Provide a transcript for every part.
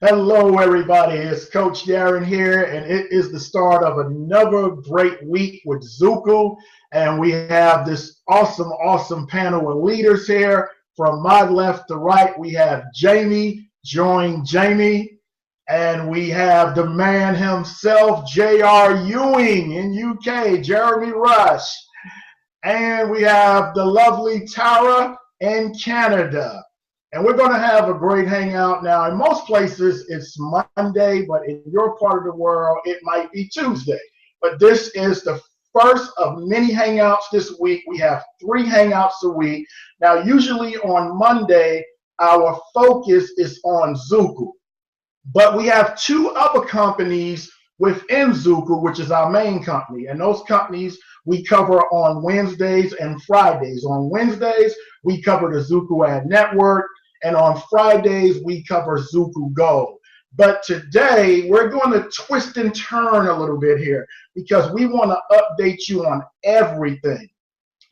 Hello, everybody. It's Coach Darren here, and it is the start of another great week with Zukul. And we have this awesome panel of leaders here. From my left to right, we have Jamie. Join Jamie. And we have the man himself, J.R. Ewing in UK, Jeremy Rush. And we have the lovely Tara in Canada. And we're going to have a great hangout now. In most places, it's Monday, but in your part of the world, it might be Tuesday. But this is the first of many hangouts this week. We have 3 hangouts a week. Now, usually on Monday, our focus is on Zukul. But we have 2 other companies within Zukul, which is our main company. And those companies we cover on Wednesdays and Fridays. On Wednesdays, we cover the Zukul Ad Network. And on Fridays, we cover Zukul Go. But today, we're going to twist and turn a little bit here because we want to update you on everything.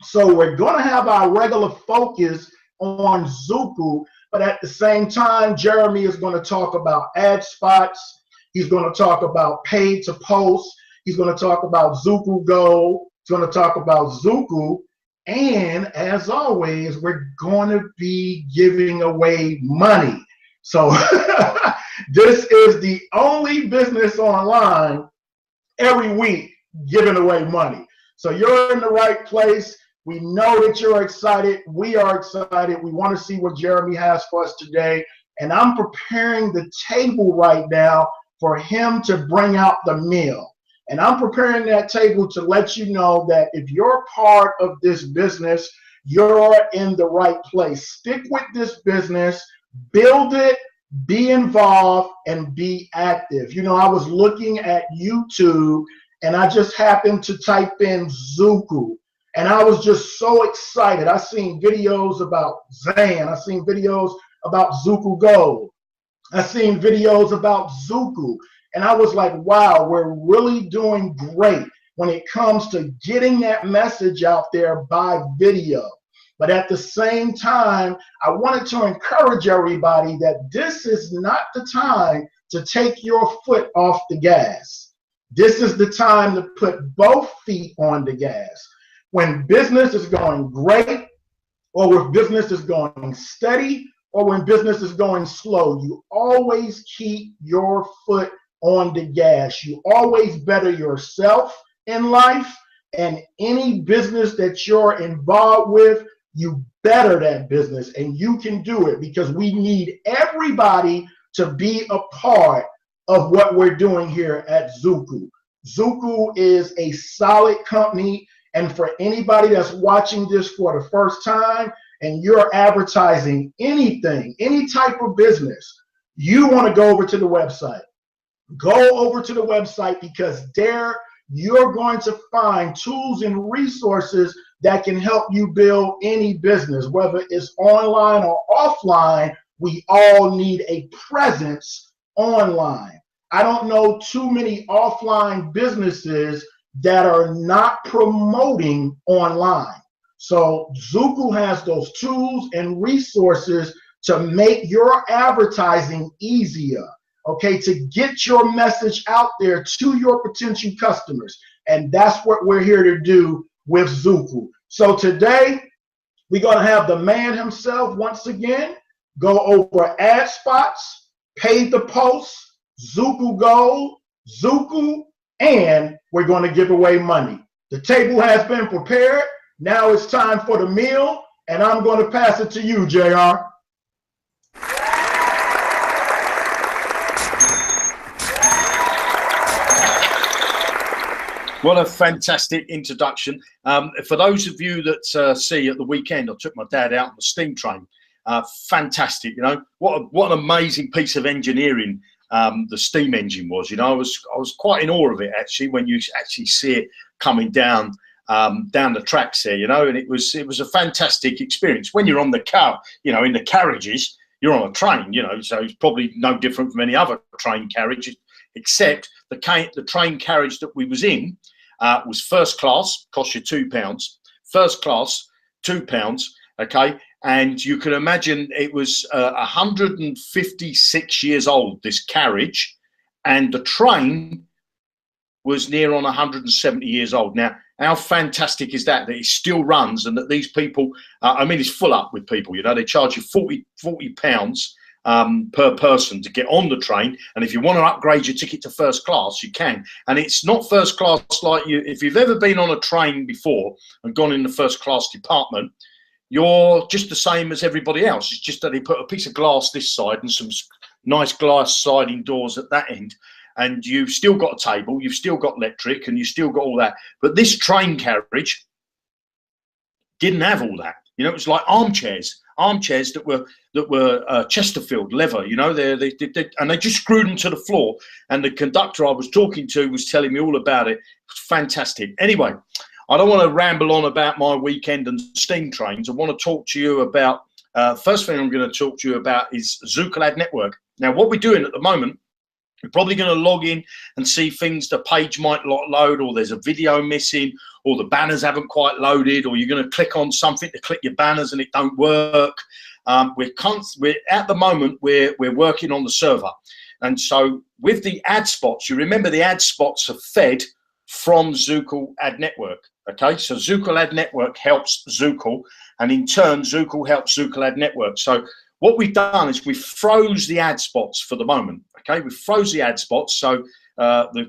So we're going to have our regular focus on Zukul, but at the same time, Jeremy is going to talk about ad spots. He's going to talk about paid to post. He's going to talk about Zukul Go. He's going to talk about Zukul. And as always, we're going to be giving away money. So this is the only business online every week giving away money. So you're in the right place. We know that you're excited. We are excited. We want to see what Jeremy has for us today. And I'm preparing the table right now for him to bring out the meal. And I'm preparing that table to let you know that if you're part of this business, you're in the right place. Stick with this business, build it, be involved, and be active. You know, I was looking at YouTube and I just happened to type in Zukul. And I was just so excited. I seen videos about Zan. I seen videos about Zukul Go. I seen videos about Zukul. And I was like, wow, we're really doing great when it comes to getting that message out there by video. But at the same time, I wanted to encourage everybody that this is not the time to take your foot off the gas. This is the time to put both feet on the gas. When business is going great, or when business is going steady, or when business is going slow, you always keep your foot on the gas. You always better yourself in life, and any business that you're involved with, you better that business, and you can do it because we need everybody to be a part of what we're doing here at Zukul. Zukul is a solid company, and for anybody that's watching this for the first time and you're advertising anything, any type of business, you want to go over to the website. Go over to the website because there you're going to find tools and resources that can help you build any business, whether it's online or offline. We all need a presence online. I don't know too many offline businesses that are not promoting online. So Zukul has those tools and resources to make your advertising easier. Okay, to get your message out there to your potential customers. And that's what we're here to do with Zukul. So today, we're going to have the man himself once again go over ad spots, paid to post, Zukul Gold, Zukul, and we're going to give away money. The table has been prepared. Now it's time for the meal, and I'm going to pass it to you, JR. What a fantastic introduction. For those of you that see at the weekend, I took my dad out on the steam train. Fantastic, you know, what an amazing piece of engineering the steam engine was. You know, I was quite in awe of it actually when you actually see it coming down the tracks there, you know, and it was a fantastic experience. When you're on the car, you know, in the carriages, you're on a train, you know, so it's probably no different from any other train carriage, except the train carriage that we was in was first class, cost you £2. First class, £2, okay? And you can imagine it was 156 years old, this carriage, and the train was near on 170 years old. Now, how fantastic is that it still runs, and that these people, I mean, it's full up with people, you know, they charge you 40 pounds per person to get on the train. And if you want to upgrade your ticket to first class, you can. And it's not first class like you, if you've ever been on a train before and gone in the first class department, you're just the same as everybody else. It's just that they put a piece of glass this side and some nice glass sliding doors at that end. And you've still got a table, you've still got electric, and you've still got all that. But this train carriage didn't have all that. You know, it was like armchairs that were Chesterfield leather. You know, and they just screwed them to the floor. And the conductor I was talking to was telling me all about it. It's fantastic. Anyway, I don't want to ramble on about my weekend and steam trains. I want to talk to you about, first thing I'm going to talk to you about is Zukul Network. Now, what we're doing at the moment, you're probably going to log in and see things, the page might not load, or there's a video missing, or the banners haven't quite loaded, or you're going to click on something to click your banners and it don't work. We're at the moment, we're working on the server. And so with the ad spots, you remember the ad spots are fed from Zukul Ad Network. Okay, so Zukul Ad Network helps Zukul, and in turn, Zukul helps Zukul Ad Network. So what we've done is we froze the ad spots for the moment. Okay, we froze the ad spots, so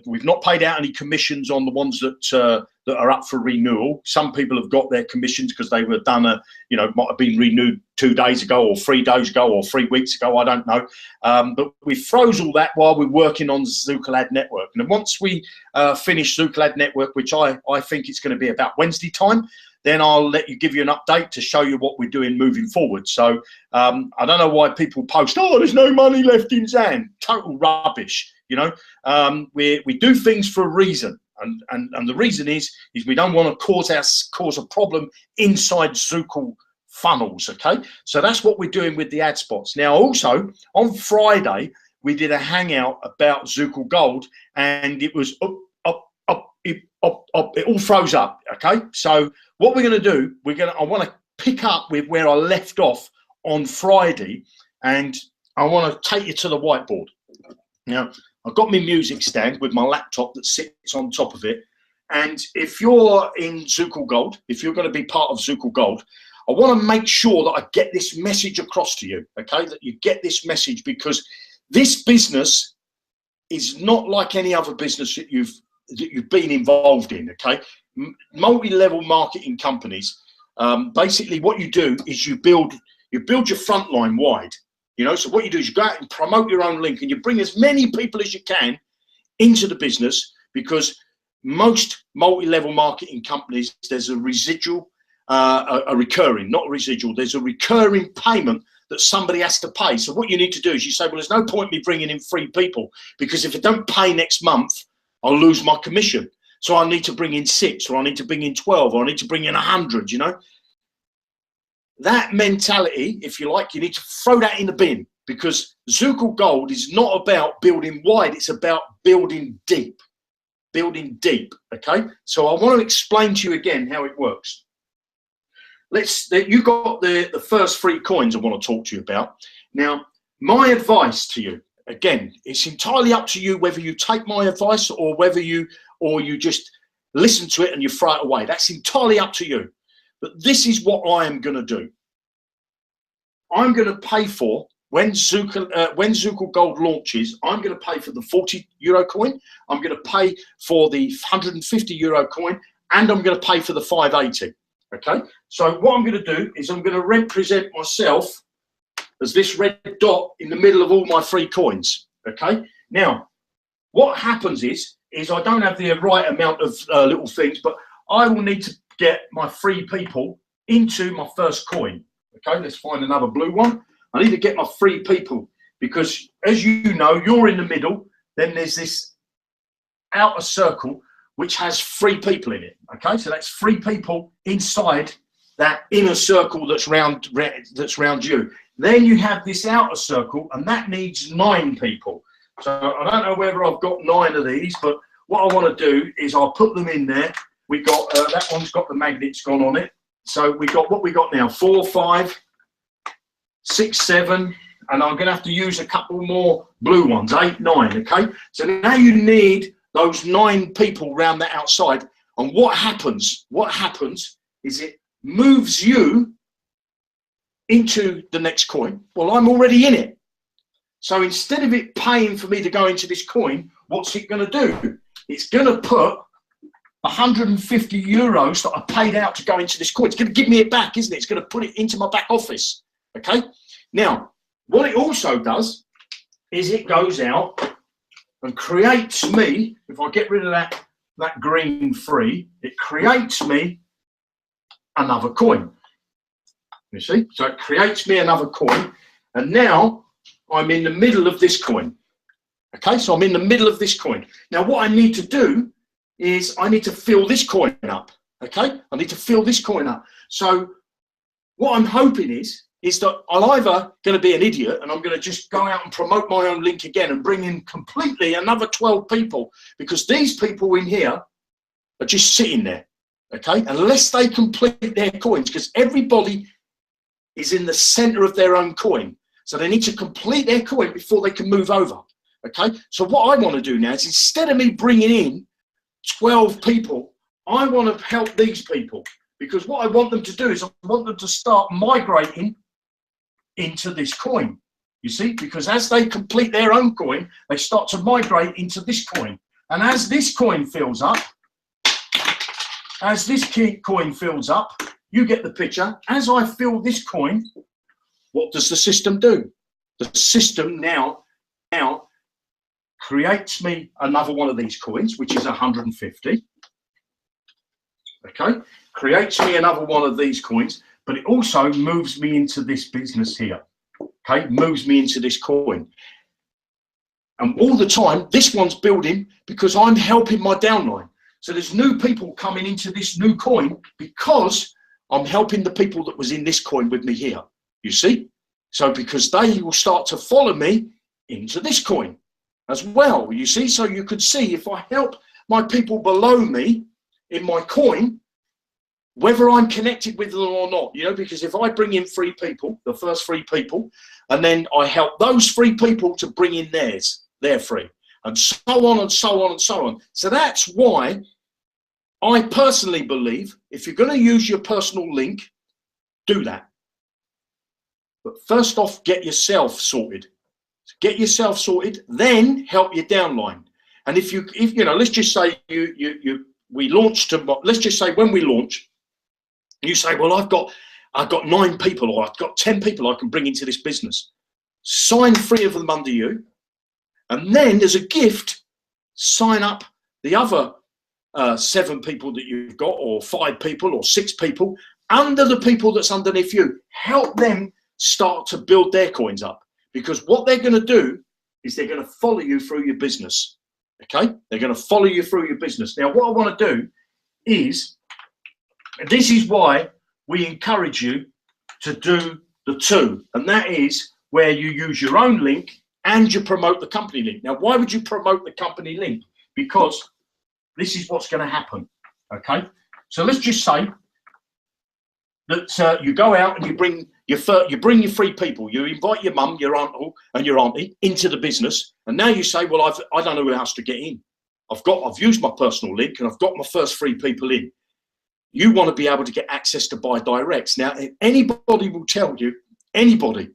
we've not paid out any commissions on the ones that are up for renewal. Some people have got their commissions because they were done, might have been renewed 2 days ago, or 3 days ago, or 3 weeks ago. I don't know, but we froze all that while we're working on Zukul Ad Network. And once we finish Zukul Ad Network, which I think it's going to be about Wednesday time, then I'll give you an update to show you what we're doing moving forward. So I don't know why people post, oh, there's no money left in Zan. Total rubbish. You know, we do things for a reason, and the reason is we don't want to cause a problem inside Zukul funnels. Okay, so that's what we're doing with the ad spots. Now, also on Friday we did a hangout about Zukul Gold, and it was it all froze up. Okay, so what we're going to do, I want to pick up with where I left off on Friday, and I want to take you to the whiteboard. Now, I've got my music stand with my laptop that sits on top of it. And if you're in Zukul Gold, if you're going to be part of Zukul Gold, I want to make sure that I get this message across to you, okay? That you get this message, because this business is not like any other business that you've been involved in, okay? Multi-level marketing companies, basically what you do is you build your front line wide. You know, so what you do is you go out and promote your own link, and you bring as many people as you can into the business, because most multi-level marketing companies, there's a residual, a recurring, not a residual, there's a recurring payment that somebody has to pay. So what you need to do is you say, well, there's no point me bringing in 3 people, because if I don't pay next month, I'll lose my commission. So I need to bring in 6, or I need to bring in 12, or I need to bring in 100, you know. That mentality, if you like, you need to throw that in the bin, because Zukul Gold is not about building wide, it's about building deep. Building deep, okay? So I want to explain to you again how it works. You got the first 3 coins I want to talk to you about. Now, my advice to you, again, it's entirely up to you whether you take my advice or whether you just listen to it and you throw it away. That's entirely up to you. But this is what I am going to do. I'm going to pay for, when Zukul Gold launches, I'm going to pay for the €40 coin. I'm going to pay for the €150 coin, and I'm going to pay for the 580. Okay. So what I'm going to do is I'm going to represent myself as this red dot in the middle of all my 3 coins. Okay. Now, what happens is I don't have the right amount of little things, but I will need to get my 3 people into my first coin. Okay, let's find another blue one. I need to get my 3 people, because as you know, you're in the middle, then there's this outer circle which has 3 people in it. Okay, so that's 3 people inside that inner circle that's round you. Then you have this outer circle, and that needs 9 people. So I don't know whether I've got 9 of these, but what I want to do is I'll put them in there. We got that one's got the magnets gone on it, So we got what we got now: 4, 5, 6, 7, and I'm going to have to use a couple more blue ones, 8, 9. Okay. So now you need those 9 people round the outside. And what happens? What happens is it moves you into the next coin. Well, I'm already in it. So instead of it paying for me to go into this coin, what's it going to do? It's going to put 150 euros that I paid out to go into this coin. It's going to give me it back, isn't it? It's going to put it into my back office. Okay. Now, what it also does is it goes out and creates me, if I get rid of that green free, it creates me another coin. You see? So it creates me another coin. And now I'm in the middle of this coin. Okay, so I'm in the middle of this coin. Now what I need to do is I need to fill this coin up. Okay, I need to fill this coin up. So what I'm hoping is that I'm either going to be an idiot and I'm going to just go out and promote my own link again and bring in completely another 12 people, because these people in here are just sitting there. Okay, unless they complete their coins, because everybody is in the center of their own coin. So they need to complete their coin before they can move over. Okay, so what I want to do now is, instead of me bringing in 12 people, I want to help these people, because what I want them to do is I want them to start migrating into this coin. You see, because as they complete their own coin, they start to migrate into this coin. And as this coin fills up, you get the picture. As I fill this coin, what does the system do? The system now creates me another one of these coins, which is 150. Okay, creates me another one of these coins, but it also moves me into this business here. Okay, moves me into this coin. And all the time, this one's building because I'm helping my downline. So there's new people coming into this new coin because I'm helping the people that was in this coin with me here. You see? So because they will start to follow me into this coin as well. You see? So you could see, if I help my people below me in my coin, whether I'm connected with them or not, you know, because if I bring in 3 people, the first 3 people, and then I help those 3 people to bring in their 3, and so on and so on and so on. So that's why I personally believe, if you're going to use your personal link, do that. But first off, get yourself sorted. Get yourself sorted, then help your downline. And if you know, let's just say we launched let's just say when we launch, you say, well, I've got 9 people, or I've got 10 people I can bring into this business. Sign 3 of them under you, and then as a gift, sign up the other 7 people that you've got, or 5 people, or 6 people under the people that's underneath you. Help them start to build their coins up, because what they're going to do is they're going to follow you through your business. Okay, they're going to follow you through your business. Now, what I want to do is, this is why we encourage you to do the 2, and that is where you use your own link and you promote the company link. Now, why would you promote the company link? Because this is what's going to happen. Okay, so let's just say that you go out and you bring your 3 people. You invite your mum, your uncle, and your auntie into the business, and now you say, well, I don't know who else to get in. I've used my personal link and I've got my first 3 people in. You want to be able to get access to buy directs. Now, if anybody will tell you, anybody,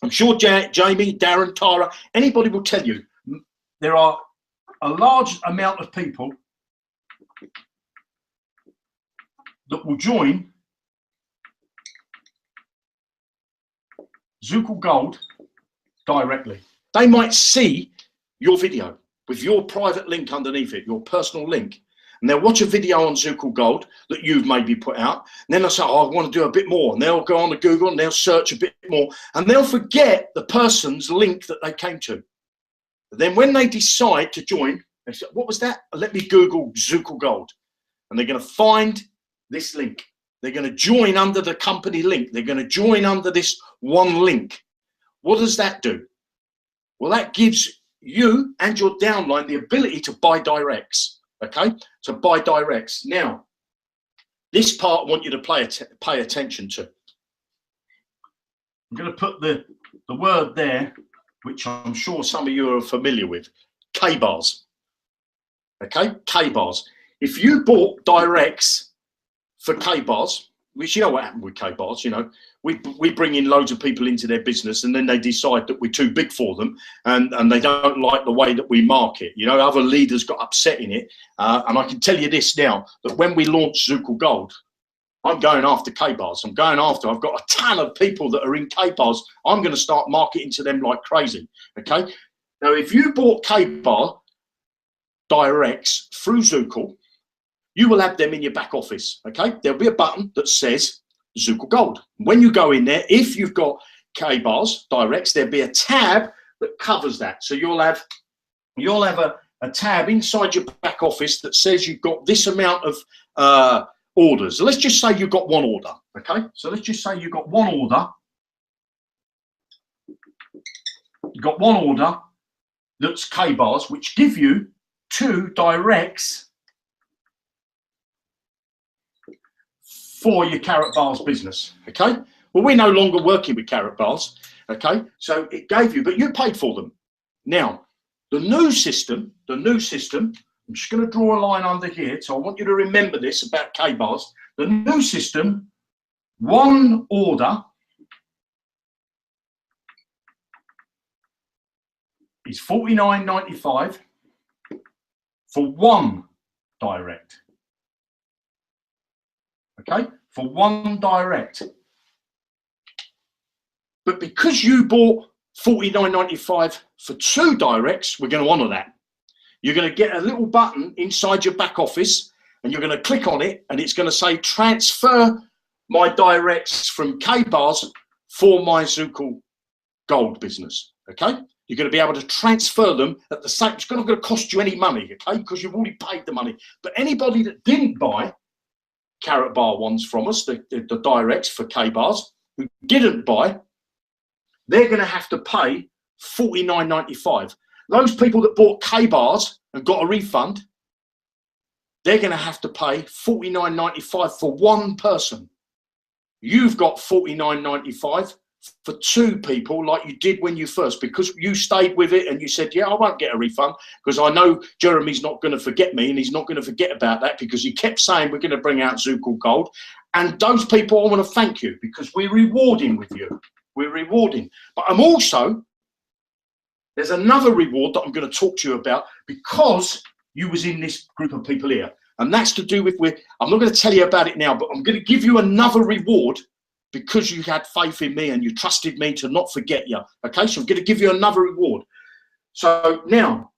I'm sure Jamie, Darren, Tara, anybody will tell you, there are a large amount of people that will join Zukul Gold directly. They might see your video with your private link underneath it, your personal link, and they'll watch a video on Zukul Gold that you've maybe put out, and then they'll say, oh, I want to do a bit more, and they'll go on to Google and they'll search a bit more, and they'll forget the person's link that they came to. But then when they decide to join, they say, what was that? Let me Google Zukul Gold, and they're going to find this link. They're going to join under the company link. They're going to join under this one link. What does that do? Well, that gives you and your downline the ability to buy directs. Okay, to buy directs. Now, This part I want you to pay attention to. I'm going to put the word there, which I'm sure some of you are familiar with, K-bars. Okay, K-bars. If you bought directs for K-bars, which you know what happened with K-bars, you know, we bring in loads of people into their business and then they decide that we're too big for them and they don't like the way that we market. You know, other leaders got upset in it. And I can tell you this now, that when we launched Zukul Gold, I'm going after K-bars. I've got a ton of people that are in K-bars. I'm going to start marketing to them like crazy. Okay. Now, if you bought K-bar directs through Zukul, you will have them in your back office. Okay. There'll be a button that says Zukul Gold. When you go in there, if you've got K-bars directs, there'll be a tab that covers that. So you'll have a tab inside your back office that says you've got this amount of orders. So let's just say you've got one order. Okay. So let's just say you've got one order. You've got one order that's K-bars, which give you 2 directs for your Carrot Bars business. Okay. Well, we're no longer working with Carrot Bars. Okay. So it gave you, but you paid for them. Now, the new system, I'm just going to draw a line under here. So I want you to remember this about K-bars. The new system, one order is $49.95 for one direct. Okay, for one direct. But because you bought $49.95 for 2 directs, we're going to honour that. You're going to get a little button inside your back office and you're going to click on it and it's going to say transfer my directs from K-bars for my Zukul Gold business. Okay. You're going to be able to transfer them at the same. It's not going to cost you any money. Okay. Because you've already paid the money. But anybody that didn't buy Carrot Bar ones from us, the directs for K-bars, who didn't buy, they're going to have to pay $49.95. Those people that bought K-bars and got a refund, they're going to have to pay $49.95 for one person. You've got $49.95 for 2 people like you did when you first, because you stayed with it and you said, yeah, I won't get a refund because I know Jeremy's not going to forget me and he's not going to forget about that, because he kept saying we're going to bring out Zukul Gold. And those people, I want to thank you because we're rewarding with you. We're rewarding. But I'm also, there's another reward that I'm going to talk to you about because you was in this group of people here. And that's to do with, I'm not going to tell you about it now, but I'm going to give you another reward because you had faith in me and you trusted me to not forget you. Okay, so I'm going to give you another reward. So now,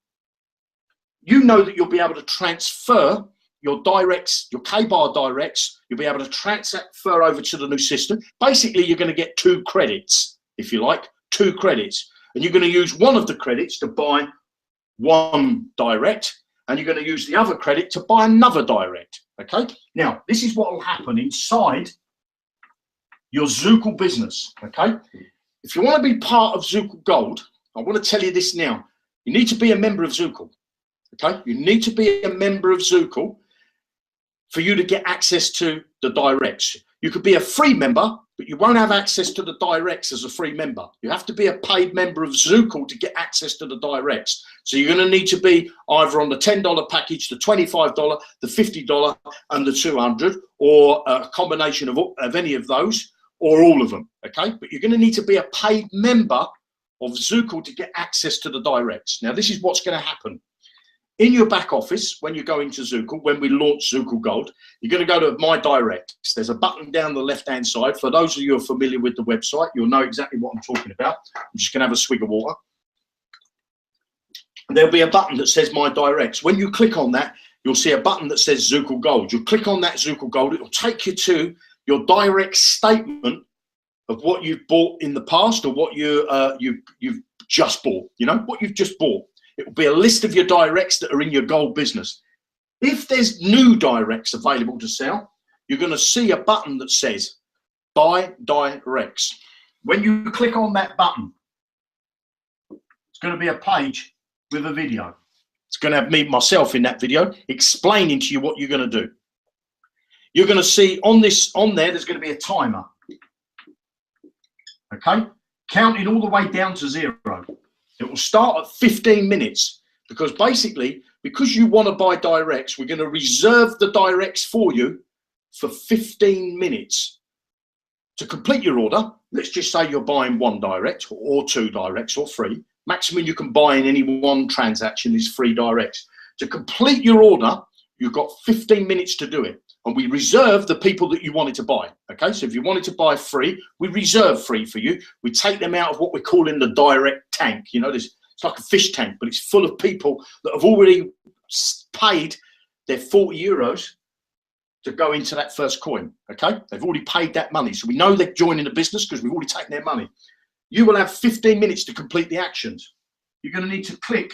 you know that you'll be able to transfer your directs, your K-bar directs, you'll be able to transfer over to the new system. Basically, you're going to get 2 credits, if you like, 2 credits. And you're going to use one of the credits to buy one direct, and you're going to use the other credit to buy another direct. Okay. Now, this is what will happen inside your Zukul business. Okay. If you want to be part of Zukul Gold, I want to tell you this now. You need to be a member of Zukul. Okay. You need to be a member of Zukul for you to get access to the directs. You could be a free member, but you won't have access to the directs as a free member. You have to be a paid member of Zukul to get access to the directs. So you're going to need to be either on the $10 package, the $25, the $50, and the $200, or a combination of any of those, or all of them. Okay, but you're going to need to be a paid member of Zukul to get access to the directs. Now, this is what's going to happen. In your back office, when you go into Zukul, when we launch Zukul Gold, you're going to go to My Directs. There's a button down the left-hand side. For those of you who are familiar with the website, you'll know exactly what I'm talking about. I'm just going to have a swig of water. There'll be a button that says My Directs. When you click on that, you'll see a button that says Zukul Gold. You'll click on that Zukul Gold. It will take you to your direct statement of what you've bought in the past, or what you've just bought. You know, what you've just bought. It will be a list of your directs that are in your gold business. If there's new directs available to sell, you're going to see a button that says Buy Directs. When you click on that button, it's going to be a page with a video. It's going to have myself in that video explaining to you what you're going to do. you're going to see on there, there's going to be a timer. Okay, counting all the way down to 0. It will start at 15 minutes because basically, because you want to buy directs, we're going to reserve the directs for you for 15 minutes. To complete your order, let's just say you're buying 1 direct or 2 directs or 3. Maximum you can buy in any one transaction is 3 directs. To complete your order, you've got 15 minutes to do it. And we reserve the people that you wanted to buy. Okay, so if you wanted to buy 3, we reserve 3 for you. We take them out of what we're calling the direct tank. You know, it's like a fish tank, but it's full of people that have already paid their 40 euros to go into that first coin. Okay, they've already paid that money. So we know they're joining the business because we've already taken their money. You will have 15 minutes to complete the actions. You're going to need to click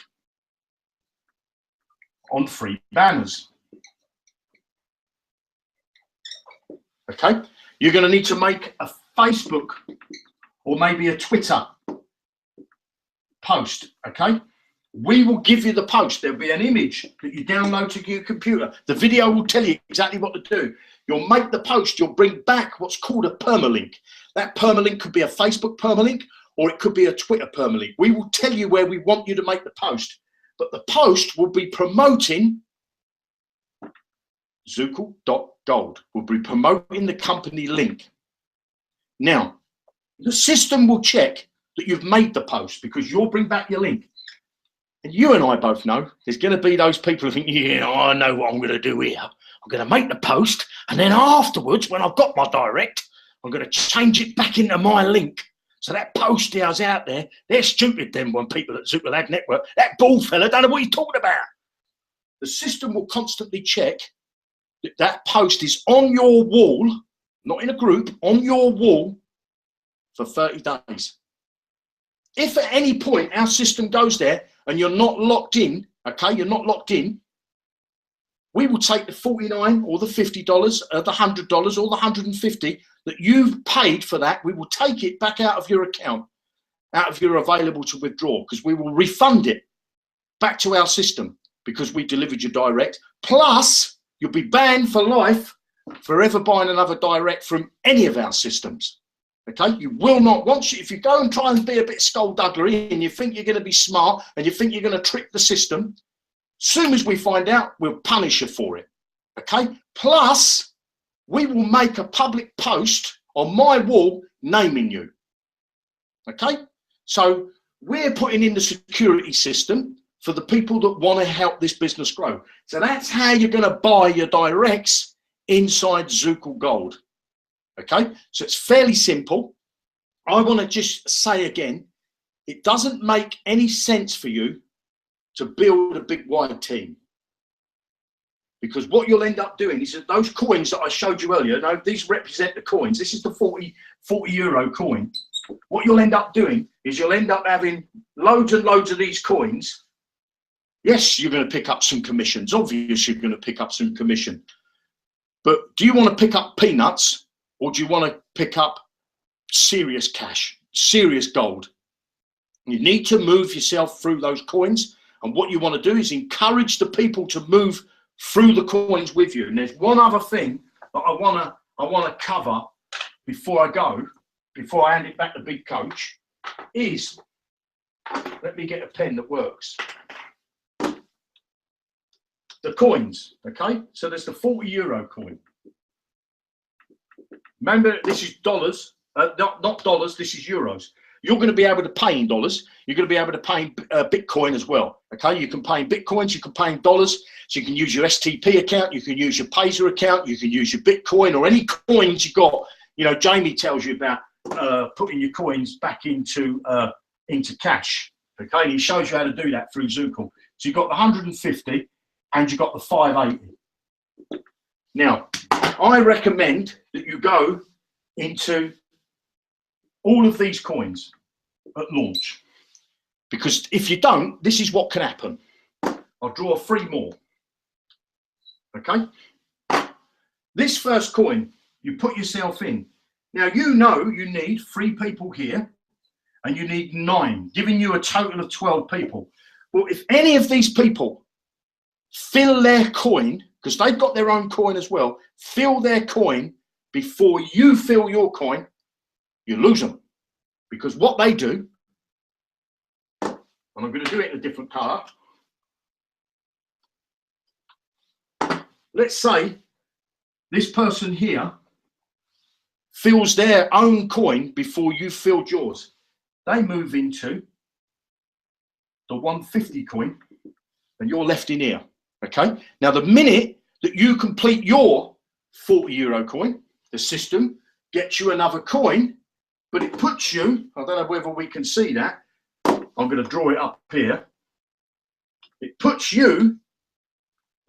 on 3 banners. Okay, you're going to need to make a Facebook or maybe a Twitter post. Okay, we will give you the post. There'll be an image that you download to your computer. The video will tell you exactly what to do. You'll make the post. You'll bring back what's called a permalink. That permalink could be a Facebook permalink or it could be a Twitter permalink. We will tell you where we want you to make the post, but the post will be promoting Zukul.gold. We'll be promoting the company link. Now, the system will check that you've made the post because you'll bring back your link. And you and I both know there's going to be those people who think, yeah, I know what I'm going to do here. I'm going to make the post, and then afterwards, when I've got my direct, I'm going to change it back into my link. So that post is out there. They're stupid, them one people at Zukul Ad Network. That bald fella don't know what he's talking about. The system will constantly check that post is on your wall, not in a group, on your wall for 30 days. If at any point our system goes there and you're not locked in, okay, you're not locked in, we will take the $49 or the $50, the $100 or the $150 that you've paid for that. We will take it back out of your account, out of your available to withdraw, because we will refund it back to our system because we delivered your direct. Plus, you'll be banned for life for ever buying another direct from any of our systems. Okay, you will not, if you go and try and be a bit skullduggery and you think you're going to be smart and you think you're going to trick the system, soon as we find out, we'll punish you for it. Okay, plus we will make a public post on my wall naming you. Okay, so we're putting in the security system for the people that want to help this business grow. So that's how you're going to buy your directs inside Zukul Gold. Okay, so it's fairly simple. I want to just say again, it doesn't make any sense for you to build a big wide team, because what you'll end up doing is that those coins that I showed you earlier, now these represent the coins. This is the 40 euro coin. What you'll end up doing is you'll end up having loads and loads of these coins. Yes, you're going to pick up some commissions. Obviously, you're going to pick up some commission. But do you want to pick up peanuts, or do you want to pick up serious cash, serious gold? You need to move yourself through those coins. And what you want to do is encourage the people to move through the coins with you. And there's one other thing that I want to cover before I go, before I hand it back to Big Coach, is, let me get a pen that works. The coins, okay? So there's the 40 euro coin. Remember, this is dollars, not dollars, this is euros. You're going to be able to pay in dollars. You're going to be able to pay in Bitcoin as well. Okay, you can pay in Bitcoins, you can pay in dollars. So you can use your STP account, you can use your Pazer account, you can use your Bitcoin or any coins you got. You know, Jamie tells you about putting your coins back into cash. Okay, and he shows you how to do that through Zukul. So you've got the 150 and you've got the 580. Now, I recommend that you go into all of these coins at launch, because if you don't, this is what can happen. I'll draw 3 more. Okay, this first coin, you put yourself in. Now you know you need 3 people here and you need 9, giving you a total of 12 people. Well, if any of these people fill their coin because they've got their own coin as well, fill their coin before you fill your coin, you lose them. Because what they do, and I'm going to do it in a different colour. Let's say this person here fills their own coin before you filled yours. They move into the 150 coin and you're left in here. Okay. Now, the minute that you complete your 40 euro coin, the system gets you another coin, but it puts you, I don't know whether we can see that. I'm going to draw it up here. It puts you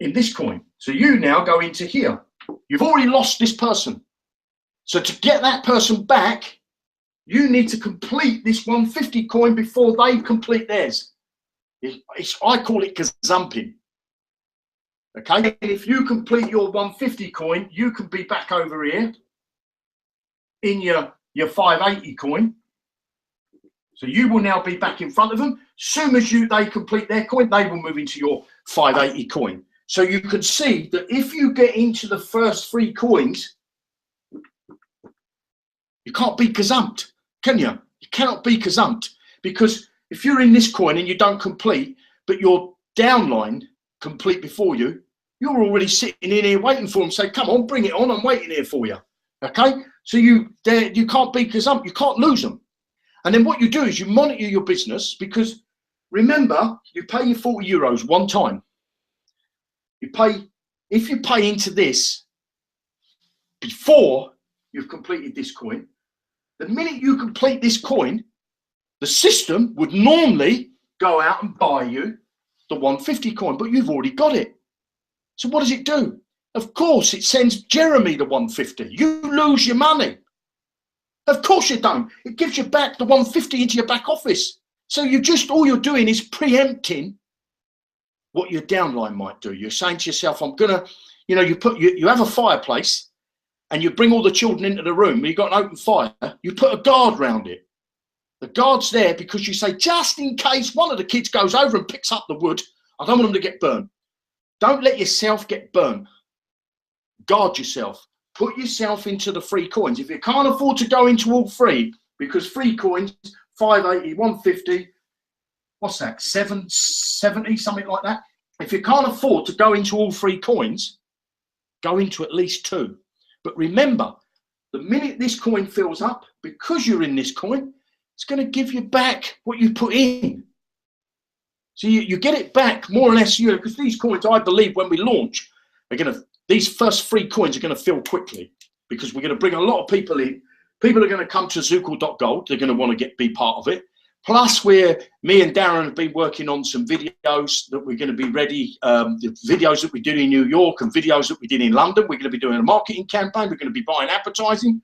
in this coin. So you now go into here. You've already lost this person. So to get that person back, you need to complete this 150 coin before they complete theirs. I call it gazumping. Okay, and if you complete your 150 coin, you can be back over here in your 580 coin. So you will now be back in front of them. Soon as they complete their coin, they will move into your 580 coin. So you can see that if you get into the first 3 coins, you can't be gazumped, can you? You cannot be gazumped, because if you're in this coin and you don't complete, but your downline complete before you, you're already sitting in here waiting for them. Say, come on, bring it on. I'm waiting here for you. Okay? So you can't be gazumped. You can't lose them. And then what you do is you monitor your business, because remember, you pay your 40 euros one time. If you pay into this before you've completed this coin, the minute you complete this coin, the system would normally go out and buy you the 150 coin, but you've already got it. So what does it do? Of course, it sends Jeremy the 150. You lose your money. Of course you don't. It gives you back the 150 into your back office. So all you're doing is preempting what your downline might do. You're saying to yourself, I'm gonna, you have a fireplace and you bring all the children into the room and you've got an open fire, you put a guard round it. The guard's there because you say, just in case one of the kids goes over and picks up the wood, I don't want them to get burned. Don't let yourself get burned. Guard yourself. Put yourself into the 3 coins. If you can't afford to go into all 3, because 3 coins, 580, 150, what's that, 770, something like that. If you can't afford to go into all 3 coins, go into at least 2. But remember, the minute this coin fills up, because you're in this coin, it's going to give you back what you put in. So you get it back more or less, because these coins, I believe, when we launch, these first 3 coins are going to fill quickly, because we're going to bring a lot of people in. People are going to come to Zukul.gold. They're going to want to be part of it. Plus, me and Darren have been working on some videos that we're going to be ready. The videos that we did in New York and videos that we did in London. We're going to be doing a marketing campaign. We're going to be buying advertising.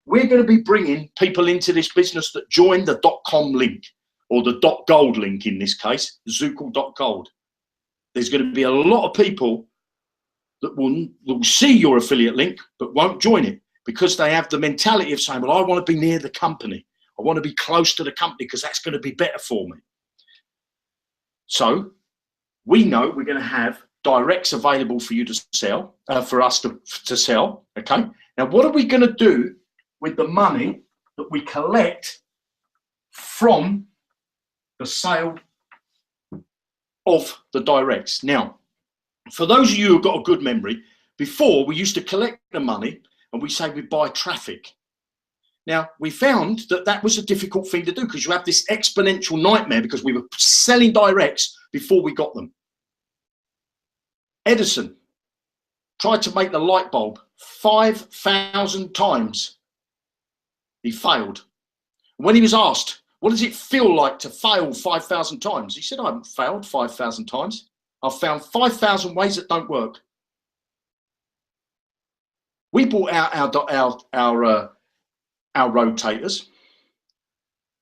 We're going to be bringing people into this business that join the .com link, or the .gold link in this case, Zukul.gold. There's going to be a lot of people that will see your affiliate link but won't join it, because they have the mentality of saying, well, I want to be near the company. I want to be close to the company because that's going to be better for me. So we know we're going to have directs available for you to sell, for us to sell. Okay. Now, what are we going to do with the money that we collect from the sale of the directs? Now, for those of you who've got a good memory, before we used to collect the money and we say we buy traffic. Now, we found that was a difficult thing to do, because you have this exponential nightmare, because we were selling directs before we got them. Edison tried to make the light bulb 5,000 times. He failed. When he was asked, what does it feel like to fail 5,000 times? He said, I haven't failed 5,000 times. I've found 5,000 ways that don't work. We bought out our rotators.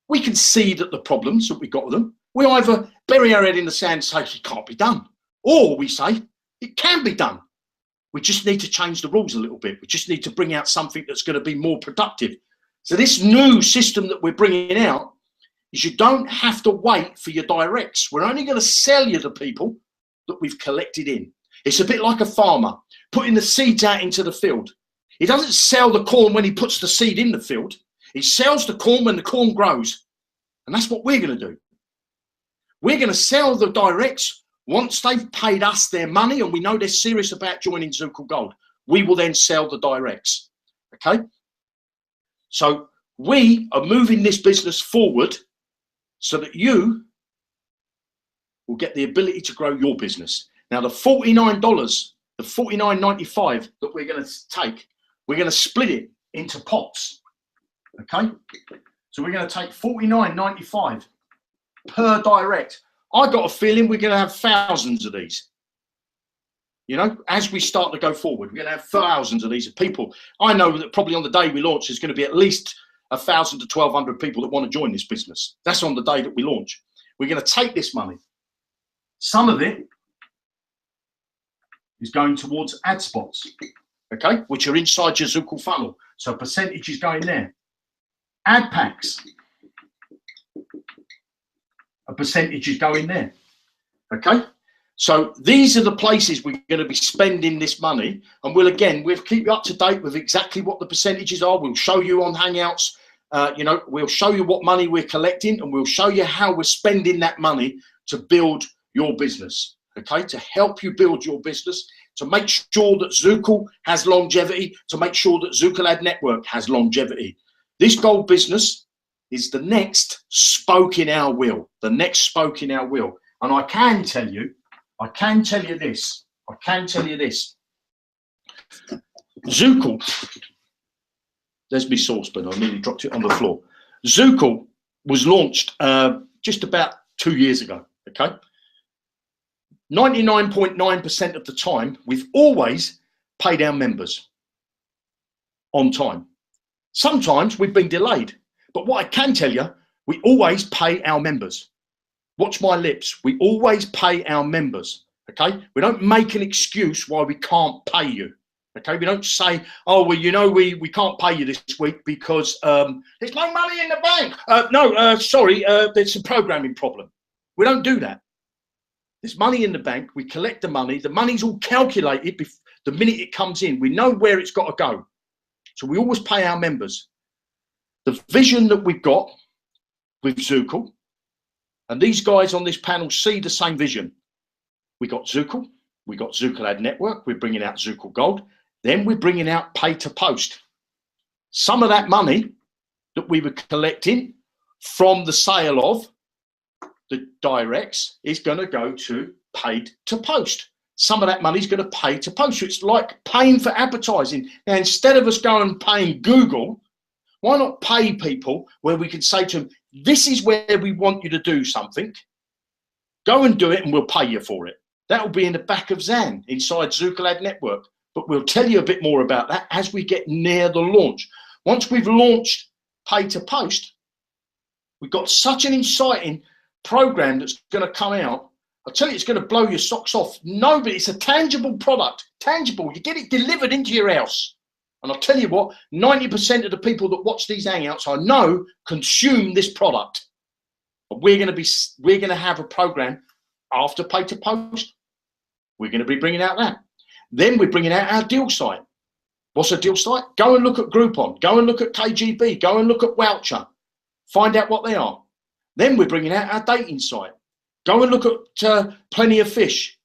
We can see that the problems that we got with them. We either bury our head in the sand and say it can't be done, or we say it can be done. We just need to change the rules a little bit. We just need to bring out something that's going to be more productive. So this new system that we're bringing out is you don't have to wait for your directs. We're only going to sell you the people that we've collected in. It's a bit like a farmer putting the seeds out into the field. He doesn't sell the corn when he puts the seed in the field. He sells the corn when the corn grows. And that's what we're going to do. We're going to sell the directs once they've paid us their money and we know they're serious about joining Zukul Gold. We will then sell the directs. Okay? So we are moving this business forward so that you will get the ability to grow your business. Now, the $49, the $49.95 that we're going to take, we're going to split it into pots. Okay? So we're going to take $49.95 per direct. I got a feeling we're going to have thousands of these. You know, as we start to go forward, we're going to have thousands of these people. I know that probably on the day we launch, there's going to be at least 1,000 to 1,200 people that want to join this business. That's on the day that we launch. We're going to take this money. Some of it is going towards ad spots, okay, which are inside your Zukul funnel. So a percentage is going there. Ad packs, a percentage is going there, okay? So these are the places we're going to be spending this money, and we'll keep you up to date with exactly what the percentages are. We'll show you on Hangouts, you know, we'll show you what money we're collecting, and we'll show you how we're spending that money to build your business, okay, to help you build your business, to make sure that Zukul has longevity, to make sure that Zukul Ad Network has longevity. This gold business is the next spoke in our wheel, the next spoke in our wheel. And I can tell you this. Zukul, there's my saucepan, I nearly dropped it on the floor. Zukul was launched just about 2 years ago, okay? 99.9% of the time, we've always paid our members on time. Sometimes we've been delayed, but what I can tell you, we always pay our members. Watch my lips. We always pay our members, okay? We don't make an excuse why we can't pay you, okay? We don't say, oh, well, you know, we can't pay you this week because there's no money in the bank. Sorry, there's a programming problem. We don't do that. There's money in the bank. We collect the money. The money's all calculated the minute it comes in. We know where it's got to go. So we always pay our members. The vision that we've got with Zukul, and these guys on this panel see the same vision. We got Zukul, we got Zukul Ad Network, we're bringing out Zukul Gold, then we're bringing out pay to post. Some of that money that we were collecting from the sale of the directs is going to go to paid to post. Some of that money is going to pay to post. So it's like paying for advertising. Now, instead of us going and paying Google, why not pay people where we can say to them, this is where we want you to do something. Go and do it and we'll pay you for it. That will be in the back of Zan inside Zukul Ad Network. But we'll tell you a bit more about that as we get near the launch. Once we've launched pay to post, we've got such an exciting program that's going to come out. I tell you, it's going to blow your socks off. No, but it's a tangible product. Tangible. You get it delivered into your house. And I'll tell you what, 90% of the people that watch these Hangouts, I know, consume this product. But we're going to have a program after pay to post. We're going to be bringing out that. Then we're bringing out our deal site. What's a deal site? Go and look at Groupon. Go and look at KGB. Go and look at Voucher. Find out what they are. Then we're bringing out our dating site. Go and look at Plenty of Fish.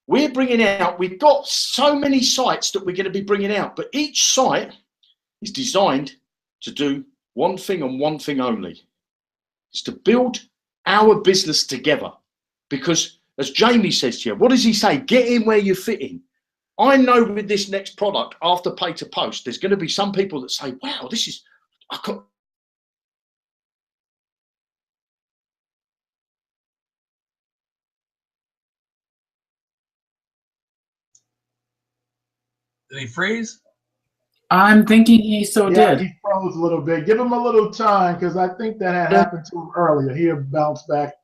We're bringing out, we've got so many sites that we're going to be bringing out, but each site is designed to do one thing and one thing only. It's to build our business together. Because as Jamie says to you, what does he say? Get in where you fit in. I know with this next product, after pay to post, there's going to be some people that say, wow, this is, I can't. Did he freeze? I'm thinking he did. He froze a little bit. Give him a little time because I think that had happened to him earlier. He'll bounce back.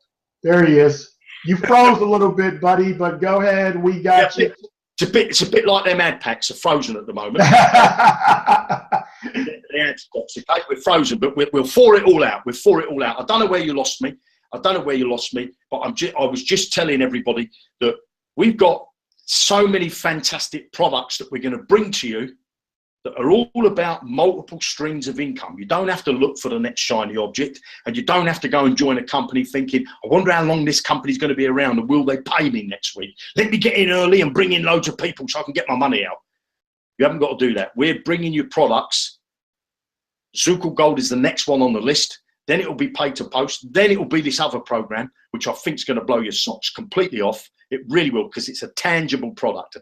There he is. You froze a little bit, buddy, but go ahead. We got you. It's a bit like them ad packs are frozen at the moment. The ad spots, okay? We're frozen, but we'll thaw it all out. We'll thaw it all out. I don't know where you lost me. But I was just telling everybody that we've got so many fantastic products that we're going to bring to you that are all about multiple streams of income. You don't have to look for the next shiny object, and you don't have to go and join a company thinking, I wonder how long this company's going to be around and will they pay me next week? Let me get in early and bring in loads of people so I can get my money out. You haven't got to do that. We're bringing you products. Zukul Gold is the next one on the list. Then it will be paid to post. Then it will be this other program, which I think is going to blow your socks completely off. It really will, because it's a tangible product,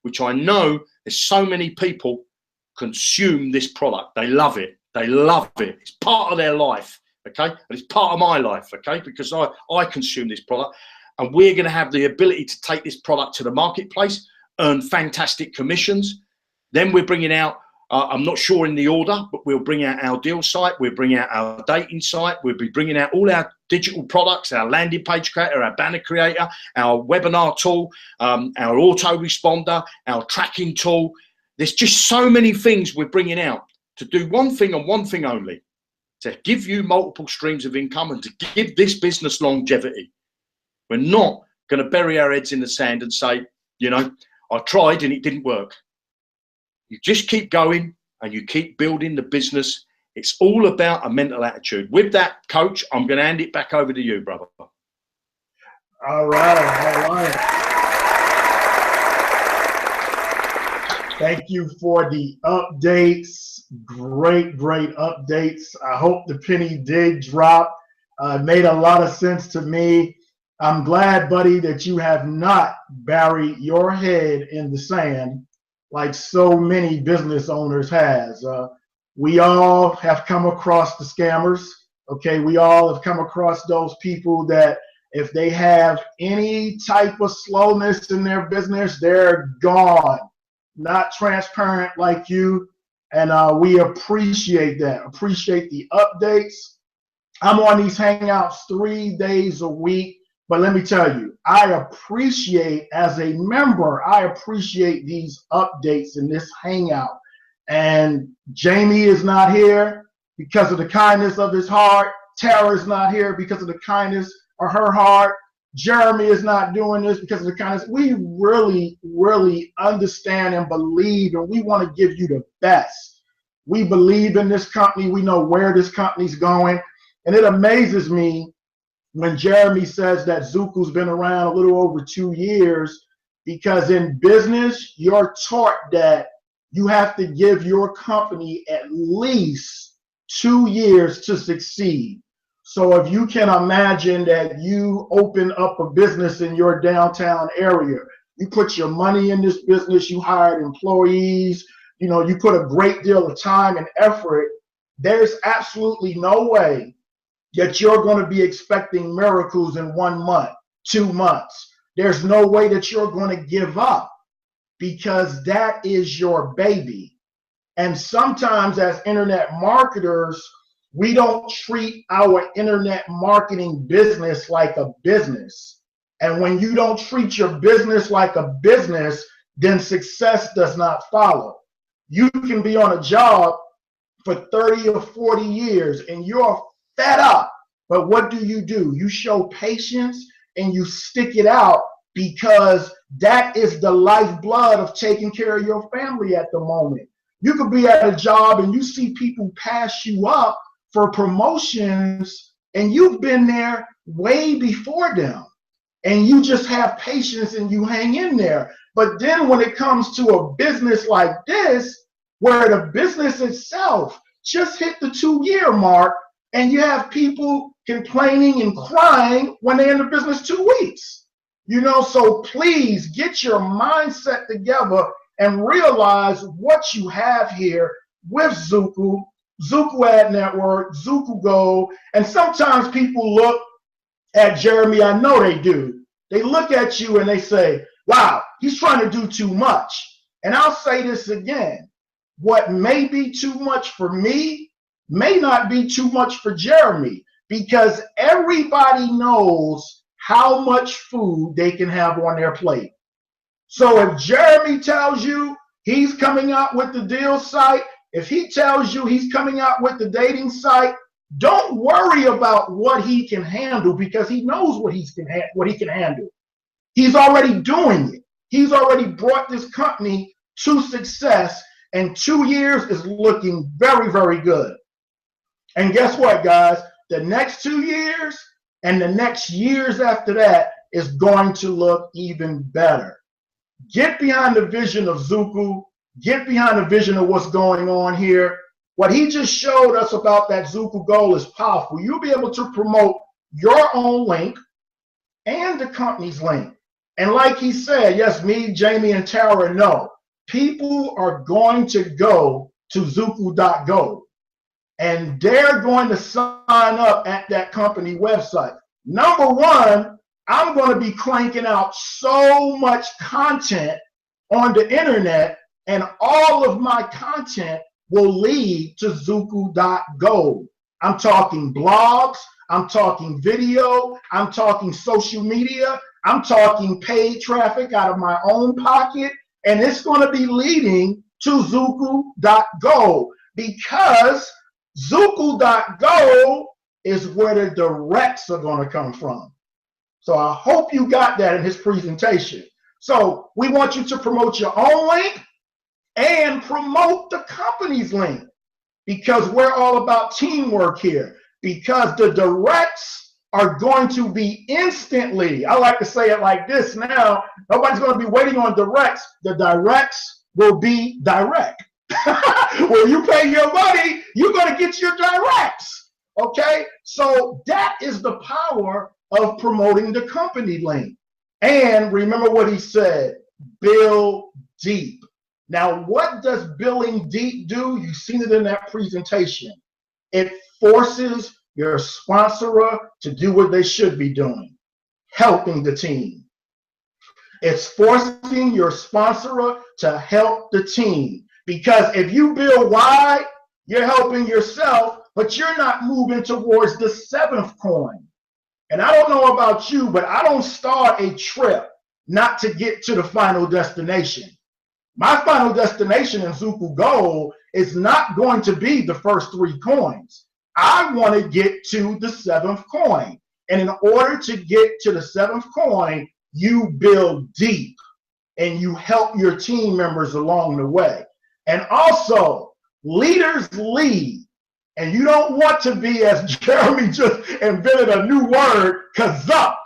which I know there's so many people consume this product. They love it. They love it. It's part of their life, okay? And it's part of my life, okay? Because I consume this product, and we're going to have the ability to take this product to the marketplace, earn fantastic commissions. Then we're bringing out, I'm not sure in the order, but we'll bring out our deal site. We'll bring out our dating site. We'll be bringing out all our digital products, our landing page creator, our banner creator, our webinar tool, our autoresponder, our tracking tool. There's just so many things we're bringing out to do one thing and one thing only, to give you multiple streams of income and to give this business longevity. We're not going to bury our heads in the sand and say, you know, I tried and it didn't work. You just keep going and you keep building the business. It's all about a mental attitude. With that, Coach, I'm going to hand it back over to you, brother. All right. All right. Thank you for the updates. Great, great updates. I hope the penny did drop. It made a lot of sense to me. I'm glad, buddy, that you have not buried your head in the sand like so many business owners has. We all have come across the scammers, okay? We all have come across those people that if they have any type of slowness in their business, they're gone, not transparent like you. And we appreciate that, appreciate the updates. I'm on these Hangouts 3 days a week. But let me tell you, I appreciate, as a member, I appreciate these updates in this Hangout. And Jamie is not here because of the kindness of his heart. Tara is not here because of the kindness of her heart. Jeremy is not doing this because of the kindness. We really, really understand and believe, and we want to give you the best. We believe in this company. We know where this company's going. And it amazes me when Jeremy says that Zukul's been around a little over 2 years, because in business, you're taught that you have to give your company at least 2 years to succeed. So if you can imagine that you open up a business in your downtown area, you put your money in this business, you hired employees, you know, you put a great deal of time and effort, there's absolutely no way that you're going to be expecting miracles in 1 month, 2 months. There's no way that you're going to give up, because that is your baby. And sometimes as internet marketers, we don't treat our internet marketing business like a business. And when you don't treat your business like a business, then success does not follow. You can be on a job for 30 or 40 years and you're fed up, but what do? You show patience and you stick it out, because that is the lifeblood of taking care of your family at the moment. You could be at a job and you see people pass you up for promotions and you've been there way before them, and you just have patience and you hang in there. But then when it comes to a business like this, where the business itself just hit the 2-year mark, and you have people complaining and crying when they're in the business 2 weeks. You know, so please get your mindset together and realize what you have here with Zukul, Zukul Ad Network, Zukul Gold. And sometimes people look at Jeremy, I know they do. They look at you and they say, wow, he's trying to do too much. And I'll say this again, what may be too much for me may not be too much for Jeremy, because everybody knows how much food they can have on their plate. So if Jeremy tells you he's coming out with the deal site, if he tells you he's coming out with the dating site, don't worry about what he can handle, because he knows what he can handle. He's already doing it. He's already brought this company to success, and 2 years is looking very, very good. And guess what, guys? The next 2 years and the next years after that is going to look even better. Get behind the vision of Zukul. Get behind the vision of what's going on here. What he just showed us about that Zukul goal is powerful. You'll be able to promote your own link and the company's link. And like he said, yes, me, Jamie, and Tara know, people are going to go to Zukul.go, and they're going to sign up at that company website. Number one, I'm going to be cranking out so much content on the internet, and all of my content will lead to Zukul.go. I'm talking blogs, I'm talking video, I'm talking social media, I'm talking paid traffic out of my own pocket, and it's going to be leading to Zukul.go, because Zukul.go is where the directs are going to come from. So I hope you got that in his presentation. So we want you to promote your own link and promote the company's link, because we're all about teamwork here, because the directs are going to be instantly, I like to say it like this now, nobody's going to be waiting on directs. The directs will be direct. When you pay your money, you're going to get your directs. Okay? So that is the power of promoting the company link. And remember what he said, build deep. Now, what does building deep do? You've seen it in that presentation. It forces your sponsorer to do what they should be doing, helping the team. It's forcing your sponsorer to help the team. Because if you build wide, you're helping yourself, but you're not moving towards the 7th coin. And I don't know about you, but I don't start a trip not to get to the final destination. My final destination in Zukul Gold is not going to be the first 3 coins. I want to get to the 7th coin. And in order to get to the 7th coin, you build deep and you help your team members along the way. And also, leaders lead. And you don't want to be, as Jeremy just invented a new word, kazupt.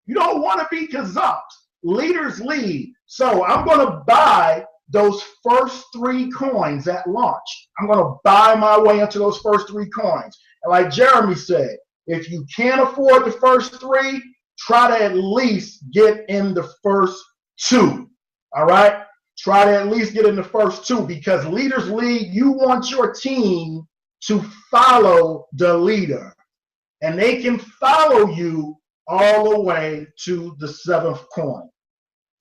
You don't want to be kazupt. Leaders lead. So I'm going to buy those first 3 coins at launch. I'm going to buy my way into those first 3 coins. And like Jeremy said, if you can't afford the first 3, try to at least get in the first 2. All right? Try to at least get in the first 2, because leaders lead. You want your team to follow the leader, and they can follow you all the way to the 7th coin.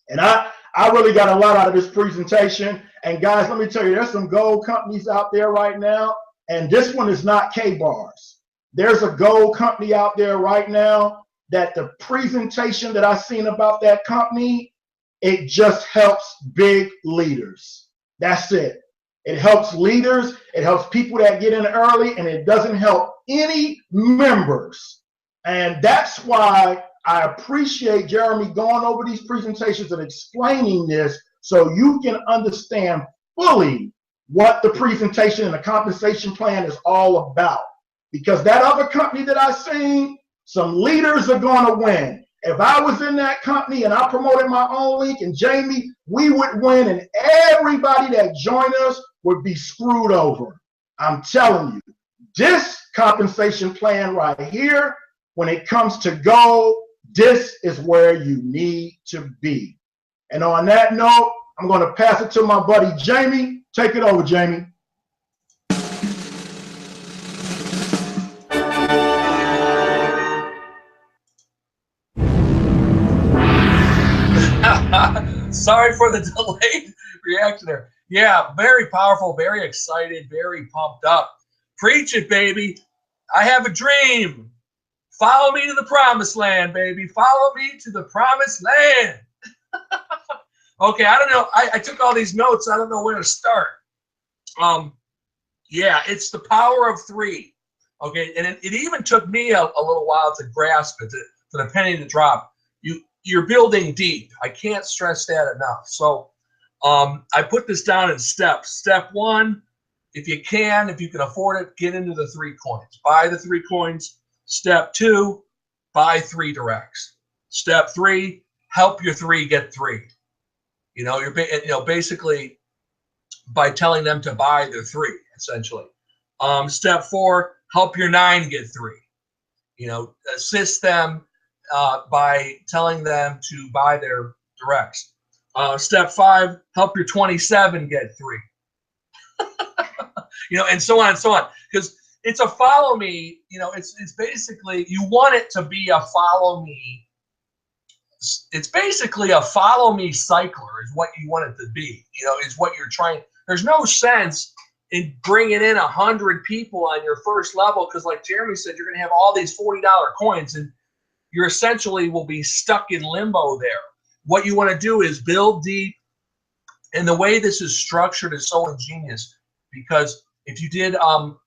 And I really got a lot out of this presentation. And guys, let me tell you, there's some gold companies out there right now, and this one is not K-Bars. There's a gold company out there right now that the presentation that I've seen about that company, it just helps big leaders. That's it. It helps leaders, it helps people that get in early, and it doesn't help any members. And that's why I appreciate Jeremy going over these presentations and explaining this, so you can understand fully what the presentation and the compensation plan is all about. Because that other company that I've seen, some leaders are going to win. If I was in that company and I promoted my own link, and Jamie, we would win, and everybody that joined us would be screwed over. I'm telling you, this compensation plan right here, when it comes to gold, this is where you need to be. And on that note, I'm going to pass it to my buddy Jamie. Take it over, Jamie. Sorry for the delayed reaction there. Yeah, very powerful, very excited, very pumped up. Preach it, baby. I have a dream. Follow me to the promised land, baby. Follow me to the promised land. Okay, I don't know. I took all these notes. I don't know where to start. Yeah, it's the power of 3. Okay, and it even took me a little while to grasp it, for the penny to drop. you're building deep. I can't stress that enough. So I put this down in steps. Step 1, if you can afford it, get into the 3 coins. Buy the 3 coins. Step 2, buy 3 directs. Step 3, help your 3 get 3. You're basically by telling them to buy their 3, essentially. Step 4, help your 9 get 3. Assist them by telling them to buy their directs. Step 5, help your 27 get 3. And so on and so on. Because it's a follow me, it's basically, you want it to be a follow me. It's basically a follow me cycler is what you want it to be, is what you're trying. There's no sense in bringing in 100 people on your first level because, like Jeremy said, you're going to have all these $40 coins and you essentially will be stuck in limbo there. What you want to do is build deep, and the way this is structured is so ingenious because if you did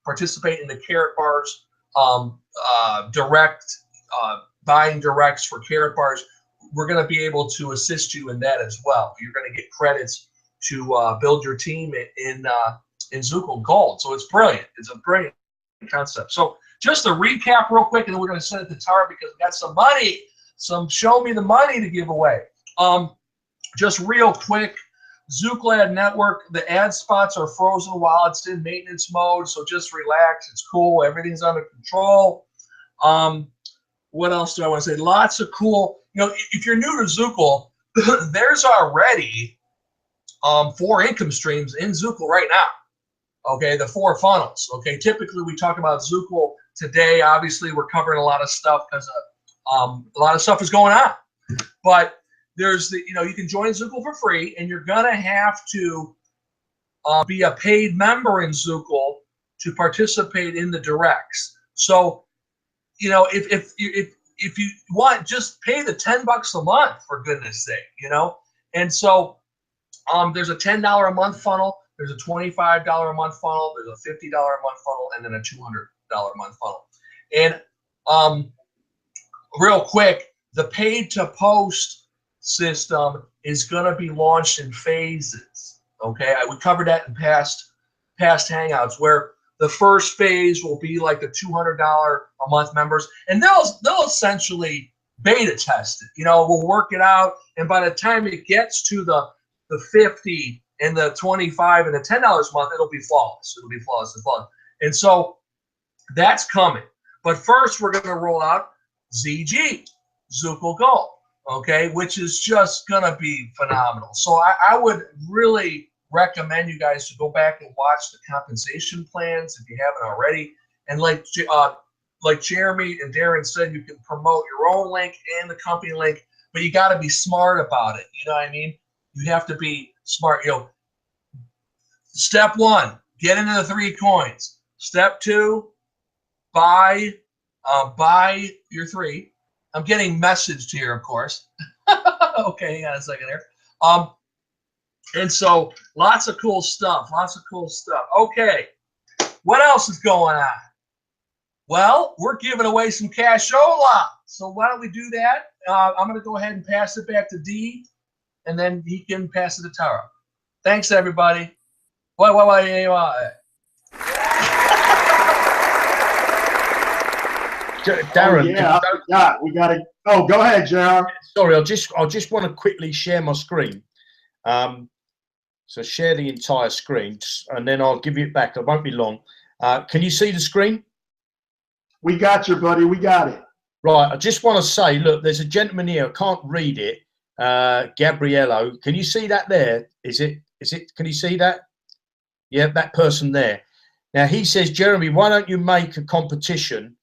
participate in the Carrot Bars direct buying directs for Carrot Bars, we're going to be able to assist you in that as well. You're going to get credits to build your team in Zukul Gold. So it's brilliant. It's a brilliant concept. So just to recap real quick, and then we're going to send it to Tara because we got some money, some show me the money to give away. Just real quick, Zukul Ad Network, the ad spots are frozen while it's in maintenance mode, so just relax. It's cool. Everything's under control. What else do I want to say? Lots of cool, if you're new to Zukul, there's already 4 income streams in Zukul right now. Okay, the 4 funnels. Okay, typically we talk about Zukul today. Obviously, we're covering a lot of stuff because a lot of stuff is going on. But there's you can join Zukul for free, and you're gonna have to be a paid member in Zukul to participate in the directs. So, if you want, just pay the $10 a month for goodness sake, And so, there's a $10 a month funnel. There's a $25 a month funnel. There's a $50 a month funnel, and then a $200 a month funnel. And real quick, the paid to post system is going to be launched in phases. Okay, we covered that in past hangouts, where the first phase will be like the $200 a month members, and they'll essentially beta test it. We'll work it out, and by the time it gets to the 50 and the 25 and the $10 a month, it'll be flawless. It'll be flawless and flawless. And so that's coming. But first, we're going to roll out ZG, Zukul Gold, okay, which is just going to be phenomenal. So I would really recommend you guys to go back and watch the compensation plans if you haven't already. And like Jeremy and Darren said, you can promote your own link and the company link, but you got to be smart about it. You know what I mean? You have to be smart. Step 1, get into the 3 coins. Step 2, buy your 3. I'm getting messaged here, of course. Okay, hang on a second here. And so lots of cool stuff. Okay, what else is going on? Well, we're giving away some cashola. So why don't we do that? I'm going to go ahead and pass it back to Dee, and then he can pass it to Tara. Thanks, everybody. Darren, we got to. Oh, go ahead, Jared. Sorry, I just want to quickly share my screen. So share the entire screen, and then I'll give you it back. It won't be long. Can you see the screen? We got you, buddy. We got it. Right. I just want to say, look, there's a gentleman here. I can't read it. Gabriello, can you see that there? Is it? Can you see that? Yeah, that person there. Now he says, Jeremy, why don't you make a competition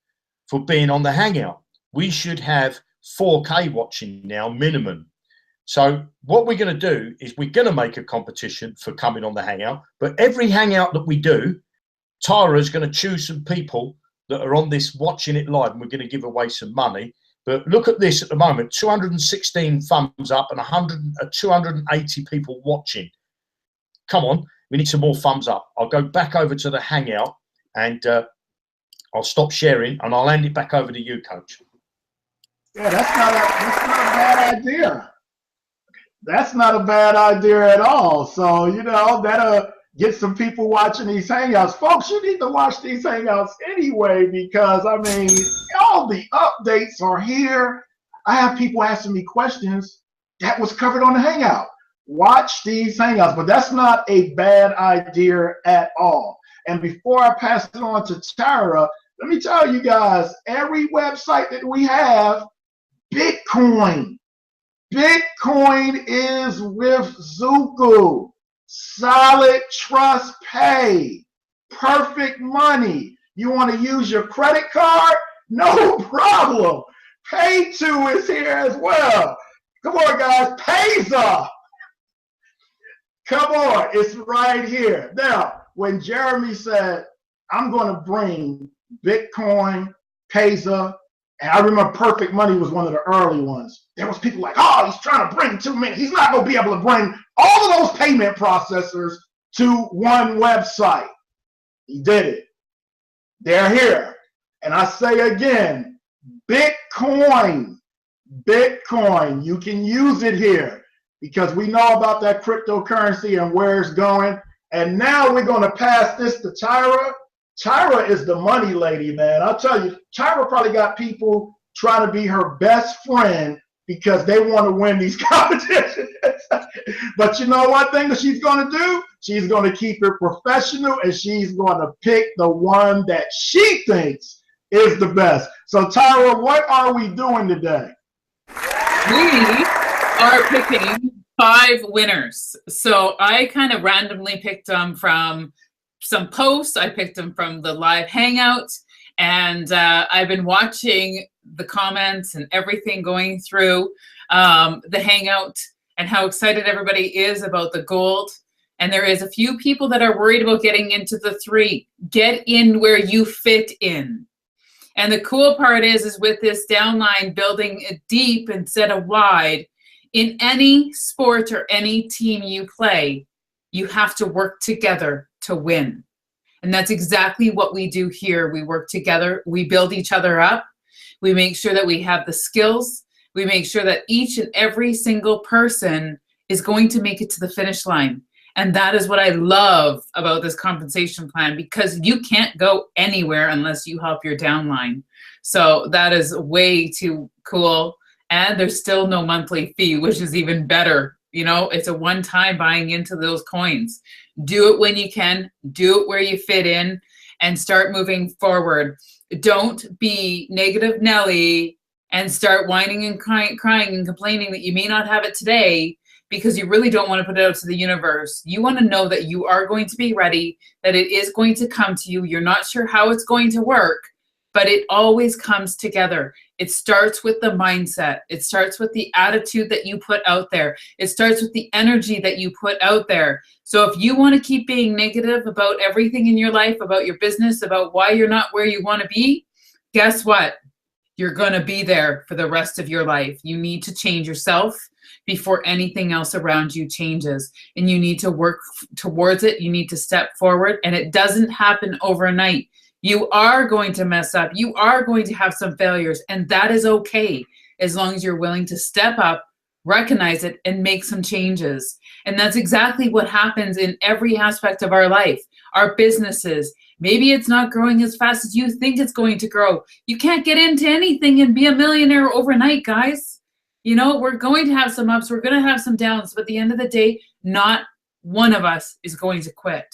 for being on the Hangout? We should have 4K watching now, minimum. So what we're going to do is we're going to make a competition for coming on the Hangout. But every Hangout that we do, Tara is going to choose some people that are on this watching it live, and we're going to give away some money. But look at this at the moment, 216 thumbs up and 280 people watching. Come on, we need some more thumbs up. I'll go back over to the Hangout, and I'll stop sharing, and I'll hand it back over to you, Coach. Yeah, that's not a bad idea. That's not a bad idea at all. So, that'll get some people watching these hangouts. Folks, you need to watch these hangouts anyway, because I mean, all the updates are here. I have people asking me questions that was covered on the hangout. Watch these hangouts, but that's not a bad idea at all. And before I pass it on to Tara, let me tell you guys, every website that we have, Bitcoin is with Zukul. Solid Trust Pay. Perfect Money. You want to use your credit card? No problem. Pay2 is here as well. Come on, guys. Payza. Come on. It's right here. Now, when Jeremy said, I'm going to bring Bitcoin, Payza, and I remember Perfect Money was one of the early ones. There was people like, oh, he's trying to bring too many. He's not going to be able to bring all of those payment processors to one website. He did it. They're here. And I say again, Bitcoin. You can use it here because we know about that cryptocurrency and where it's going. And now we're going to pass this to Tyra. Tyra is the money lady, man. I'll tell you, Tyra probably got people trying to be her best friend because they want to win these competitions. But you know one thing that she's going to do? She's going to keep it professional, and she's going to pick the one that she thinks is the best. So Tyra, what are we doing today? We are picking 5 winners. So I kind of randomly picked them from some posts. I picked them from the live hangout, and I've been watching the comments and everything going through the hangout and how excited everybody is about the gold. And there is a few people that are worried about getting into the 3. Get in where you fit in. And the cool part is with this downline, building it deep instead of wide, in any sport or any team you play, you have to work together to win. And that's exactly what we do here. We work together. We build each other up. We make sure that we have the skills. We make sure that each and every single person is going to make it to the finish line. And that is what I love about this compensation plan, because you can't go anywhere unless you help your downline. So that is way too cool. And there's still no monthly fee, which is even better. You know, it's a one-time buying into those coins. Do it when you can, do it where you fit in, and start moving forward. Don't be negative Nelly and start whining and crying and complaining that you may not have it today because you really don't want to put it out to the universe. You want to know that you are going to be ready, that it is going to come to you. You're not sure how it's going to work, but it always comes together. It starts with the mindset. It starts with the attitude that you put out there. It starts with the energy that you put out there. So if you want to keep being negative about everything in your life, about your business, about why you're not where you want to be, guess what? You're going to be there for the rest of your life. You need to change yourself before anything else around you changes. And you need to work towards it. You need to step forward. And it doesn't happen overnight. You are going to mess up. You are going to have some failures. And that is okay, as long as you're willing to step up, recognize it, and make some changes. And that's exactly what happens in every aspect of our life. Our businesses, maybe it's not growing as fast as you think it's going to grow. You can't get into anything and be a millionaire overnight, guys. You know, we're going to have some ups, we're going to have some downs, but at the end of the day, not one of us is going to quit.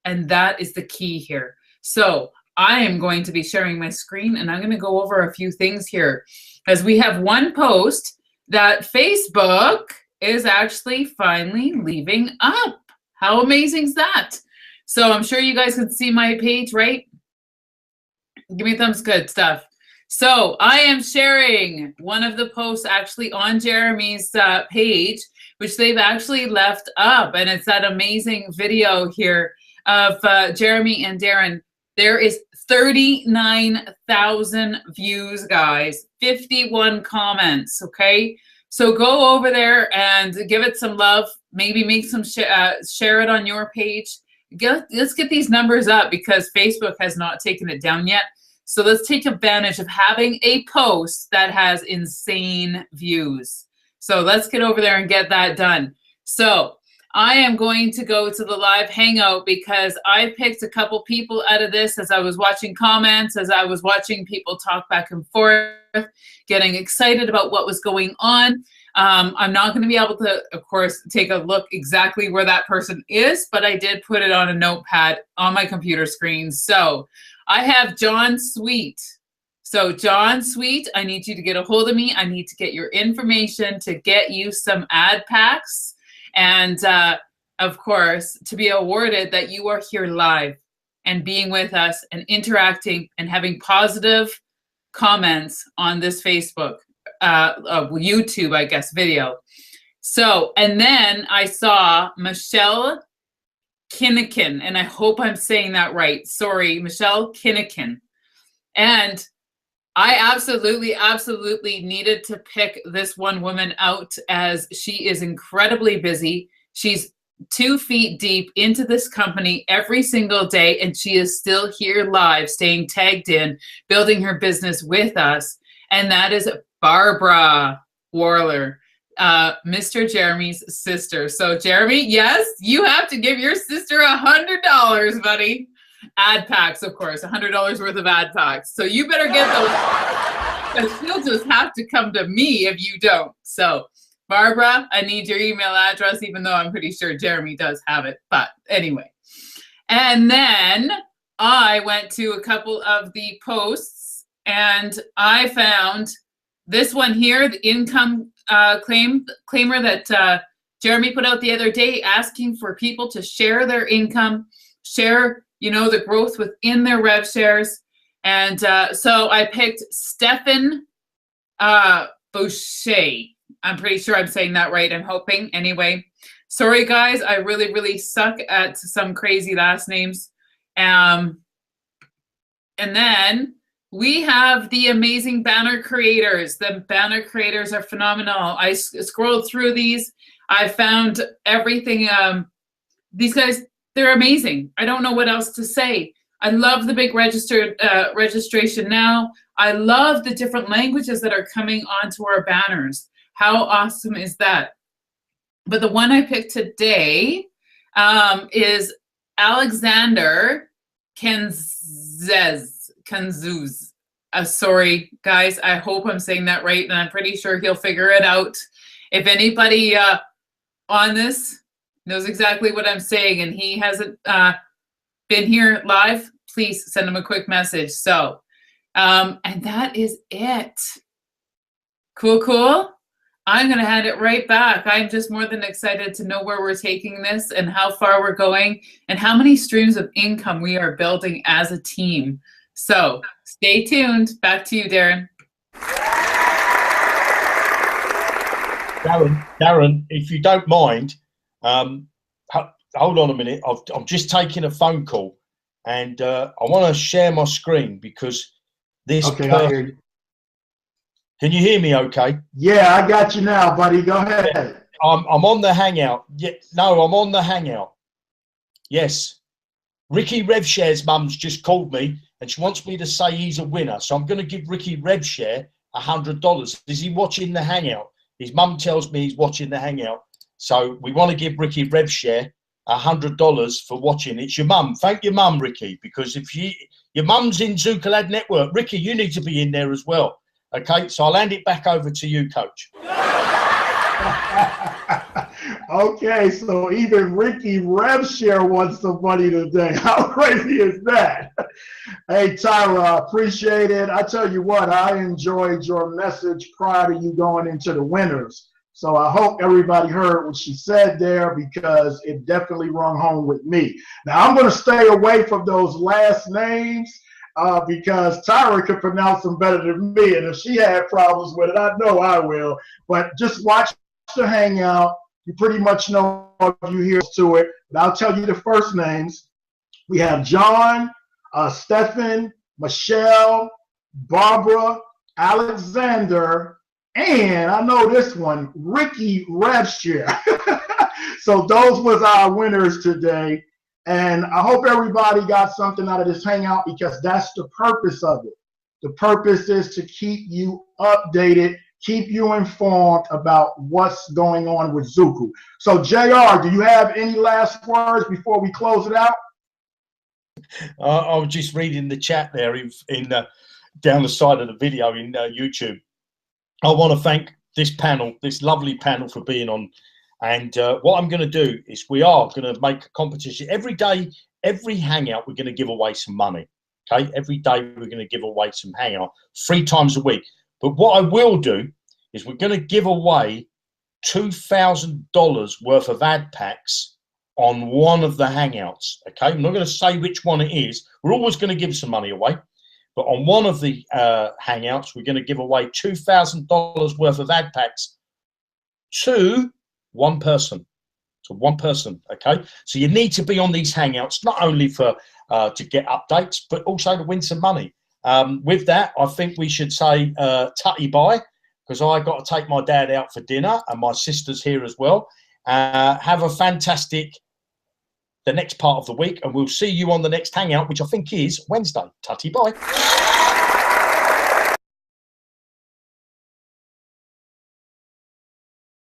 And that is the key here. So I am going to be sharing my screen, and I'm going to go over a few things here, as we have one post that Facebook is actually finally leaving up. How amazing is that? So I'm sure you guys can see my page, right? Give me a thumbs, good stuff. So I am sharing one of the posts actually on Jeremy's page, which they've actually left up. And it's that amazing video here of Jeremy and Darren. There is 39,000 views, guys, 51 comments, okay? So go over there and give it some love. Maybe make some share it on your page. Let's get these numbers up, because Facebook has not taken it down yet. So let's take advantage of having a post that has insane views. So let's get over there and get that done. So I am going to go to the live hangout because I picked a couple people out of this as I was watching comments, as I was watching people talk back and forth, getting excited about what was going on. I'm not going to be able to, of course, take a look exactly where that person is, but I did put it on a notepad on my computer screen. So I have John Sweet. So John Sweet, I need you to get a hold of me. I need to get your information to get you some ad packs. And of course, to be awarded that you are here live and being with us and interacting and having positive comments on this Facebook, YouTube, I guess, video. So, and then I saw Michelle Kinnikin, and I hope I'm saying that right. Sorry, Michelle Kinnikin. And I absolutely needed to pick this one woman out as she is incredibly busy. She's 2 feet deep into this company every single day, and she is still here live, staying tagged in, building her business with us. And that is Barbara Warler, Mr. Jeremy's sister. So Jeremy, yes, you have to give your sister $100, buddy. Ad packs, of course, $100 worth of ad packs. So you better get those, because she'll just have to come to me if you don't. So Barbara, I need your email address, even though I'm pretty sure Jeremy does have it. But anyway. And then I went to a couple of the posts and I found this one here, the income claimer that Jeremy put out the other day, asking for people to share their income, share, you know, the growth within their rev shares. And so I picked Stefan Boucher. I'm pretty sure I'm saying that right. I'm hoping. Anyway, sorry, guys. I really suck at some crazy last names. And then we have the amazing banner creators. The banner creators are phenomenal. I scrolled through these. I found everything. These guys, they're amazing. I don't know what else to say. I love the big registration now. I love the different languages that are coming onto our banners. How awesome is that? But the one I picked today is Alexander Kenzuz. Sorry, guys. I hope I'm saying that right, and I'm pretty sure he'll figure it out. If anybody on this knows exactly what I'm saying and he hasn't been here live, please send him a quick message. So, and that is it. Cool. I'm going to hand it right back. I'm just more than excited to know where we're taking this and how far we're going and how many streams of income we are building as a team. So stay tuned. Back to you, Darren. Darren, if you don't mind, hold on a minute. I'm just taking a phone call, and I want to share my screen because this. Okay, I hear you. Can you hear me? Okay. Yeah, I got you now, buddy. Go ahead. Yeah, I'm on the Hangout. Yeah, no, I'm on the Hangout. Yes, Ricky RevShare's mum's just called me, and she wants me to say he's a winner. So I'm going to give Ricky RevShare $100. Is he watching the Hangout? His mum tells me he's watching the Hangout. So we want to give Ricky RevShare $100 for watching. It's your mum. Thank your mum, Ricky, because if your mum's in Zukul Ad Network, Ricky, you need to be in there as well. Okay, so I'll hand it back over to you, Coach. Okay, so even Ricky RevShare wants some money today. How crazy is that? Hey, Tyra, appreciate it. I tell you what, I enjoyed your message prior to you going into the winners. So I hope everybody heard what she said there because it definitely rung home with me. Now, I'm going to stay away from those last names because Tyra could pronounce them better than me. And if she had problems with it, I know I will. But just watch the Hangout. You pretty much know if you hear to it. But I'll tell you the first names. We have John, Stefan, Michelle, Barbara, Alexander, and I know this one, Ricky RevShare. So those was our winners today. And I hope everybody got something out of this hangout, because that's the purpose of it. The purpose is to keep you updated, keep you informed about what's going on with Zukul. So, JR, do you have any last words before we close it out? I was just reading the chat there in down the side of the video in YouTube. I want to thank this panel, this lovely panel, for being on. And what I'm going to do is we are going to make a competition. Every day, every hangout, we're going to give away some money. Okay, every day we're going to give away some hangout 3 times a week. But what I will do is we're going to give away $2,000 worth of ad packs on one of the hangouts. Okay, I'm not going to say which one it is. We're always going to give some money away. But on one of the hangouts, we're going to give away $2,000 worth of ad packs to one person. To one person, okay? So you need to be on these hangouts, not only for to get updates, but also to win some money. With that, I think we should say tutty bye, because I got to take my dad out for dinner, and my sister's here as well. Have a fantastic the next part of the week, and we'll see you on the next hangout, which I think is Wednesday. Tutty bye.